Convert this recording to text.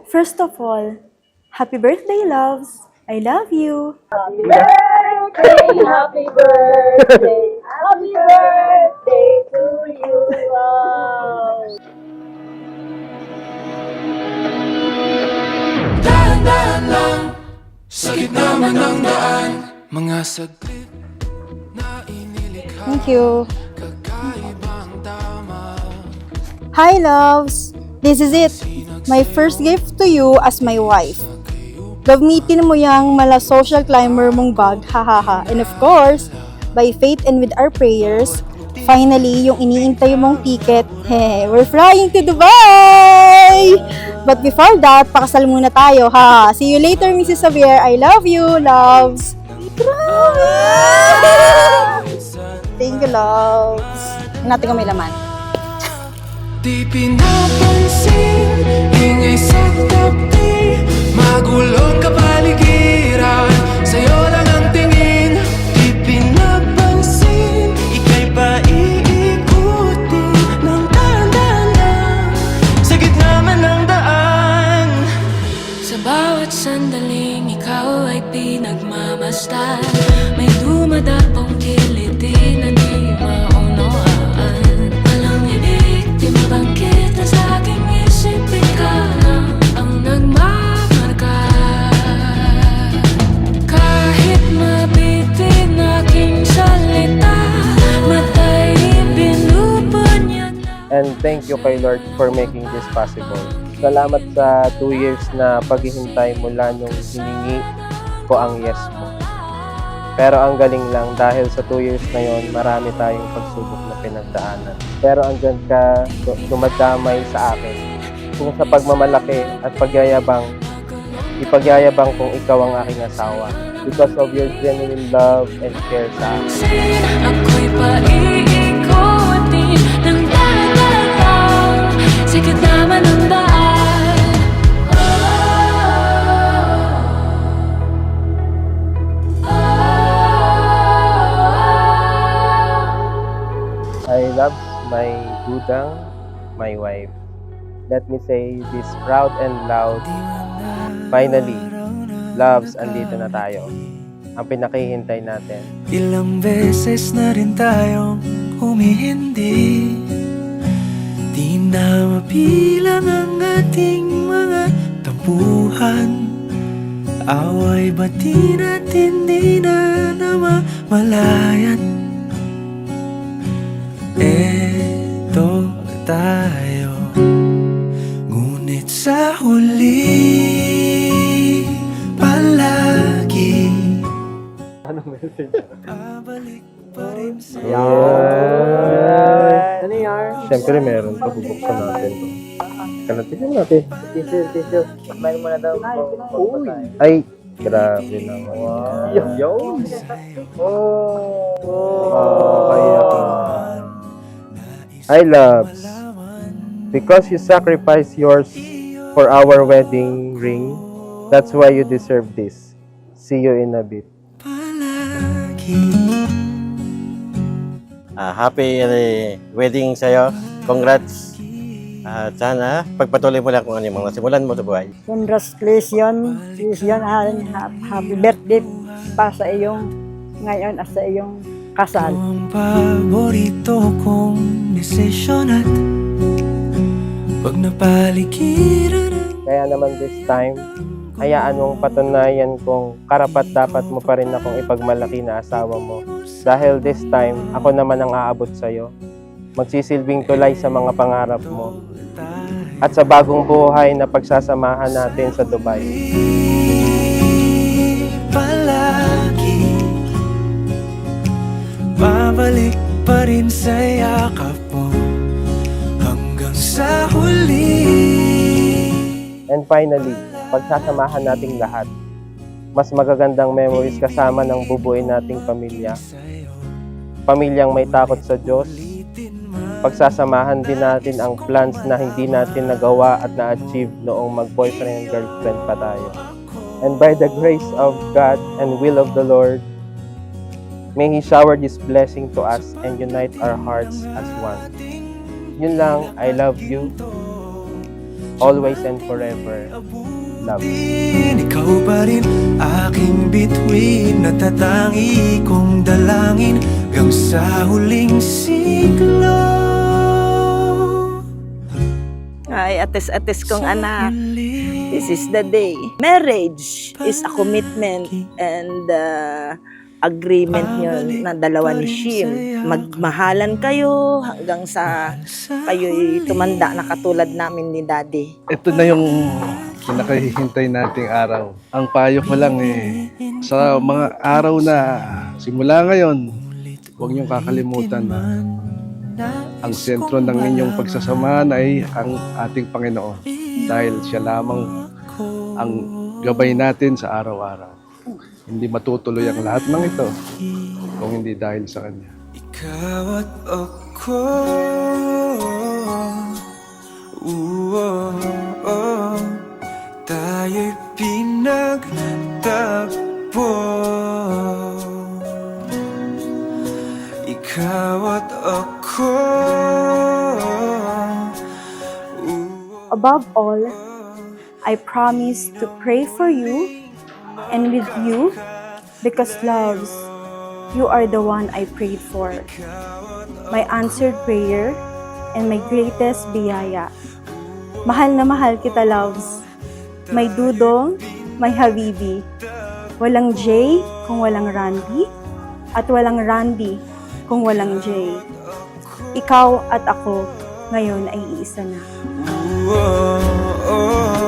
First of all, happy birthday, loves! I love you! Happy birthday, happy birthday, happy birthday to you. Wow. Dahan-dahan lang, sa gitna man ng daan, mga saglit na inilikha. Thank you! Kakaibang tama. Hi, loves! This is it! My first gift to you as my wife. Gamitin mo yung mala social climber mong bag, hahaha. And of course, by faith and with our prayers, finally, yung iniintay mong ticket, we're flying to Dubai! But before that, pakasal muna tayo, ha? See you later, Mrs. Xavier. I love you, loves! Thank you, loves. Natin kung may laman. Di pinapansin, ingay sa tabi, magulong kapaligiran, sa'yo lang ang tingin. Di pinapansin, ika'y paiikutin ng dahan-dahan lang, sa gitna man ng daan. Sa bawat sandaling ikaw ay pinagmamasdan, may dumadapong kiliti na di maunawaan. Walang ibig, di mabangkit na sa aking isip, ikaw na ang nagmamarka. Kahit mabitin aking salita, matay binubunyag na. And thank you kay Lord for making this possible. Salamat sa 2 years na paghihintay mula nung hiningi ko ang yes mo. Pero ang galing lang dahil sa 2 years na yon, marami tayong pagsubok na pinagdaanan. Pero andyan ka dumadamay sa akin. Kung sa pagmamalaki at pagyayabang, ipagyayabang kong ikaw ang aking asawa. Because of your genuine love and care sa akin. Ako'y paiikutin ng dahan-dahan, sa gitna man ng daan. I love my budang, my wife. Let me say this proud and loud. Finally, loves, andito na tayo. Ang pinakihintay natin. Ilang beses na rin tayong humihindi, di na mabilang ang ating mga tampuhan. Away bati natin di na namamalayan. Eto tayo, ngunit sa huli palagi babalik pa rin sa'yo. Ano yan? Siyempre meron pa, bubuksan natin to. Kanatin natin. Tissue. Kumain mo na daw. Uy. Ay, grabe naman. Yo. Kaya I loves, because you sacrificed yours for our wedding ring, that's why you deserve this. See you in a bit. Happy wedding sa'yo. Congrats. At sana pagpatuloy mo lang kung ano yung mga nasimulan mo sa buhay. Congratulations, happy birthday pa sa iyong ngayon at sa iyong kasal. Ang paborito kong desisyon at pag napaligiran ang Kaya naman this time, hayaan mong patunayan kung karapat dapat mo pa rin akong ipagmalaki na asawa mo. Dahil this time, ako naman ang aabot sa'yo. Magsisilbing tulay sa mga pangarap mo. At sa bagong buhay na pagsasamahan natin sa Dubai. palagi babalik pa rin sa yakap mo hanggang sa huli. And finally, pagsasamahan nating lahat. Mas magagandang memories kasama ng bubuin nating pamilya. Pamilyang may takot sa Diyos. Pagsasamahan din natin ang plans na hindi natin nagawa at na-achieve noong mag-boyfriend and girlfriend pa tayo. And by the grace of God and will of the Lord, may He shower this blessing to us and unite our hearts as one. Yun lang, I love you. always and forever. Love. Ikaw pa rin aking bituin, natatangi kong dalangin hanggang sa huling siglo. Ay, ates-ates kong anak. This is the day. Marriage is a commitment and agreement nyo na dalawa ni Shim. Magmahalan kayo hanggang sa kayo'y tumanda na katulad namin ni Daddy. Ito na yung pinakahihintay nating araw. Ang payo ko lang sa mga araw na simula ngayon, huwag niyong kakalimutan na ang sentro ng inyong pagsasamahan ay ang ating Panginoon. Dahil siya lamang ang gabay natin sa araw-araw. Hindi matutuloy ang lahat ng ito kung hindi dahil sa Kanya. Ikaw at ako, tayo'y pinagtagpo. Ikaw at ako. Above all, I promise to pray for you and with you because loves, you are the one I prayed for. My answered prayer and my greatest biyaya. Mahal na mahal kita, loves. May dudong, may habibi. Walang J kung walang Randy at walang Randy kung walang J. Ikaw at ako ngayon ay iisa na. Oh, oh, oh.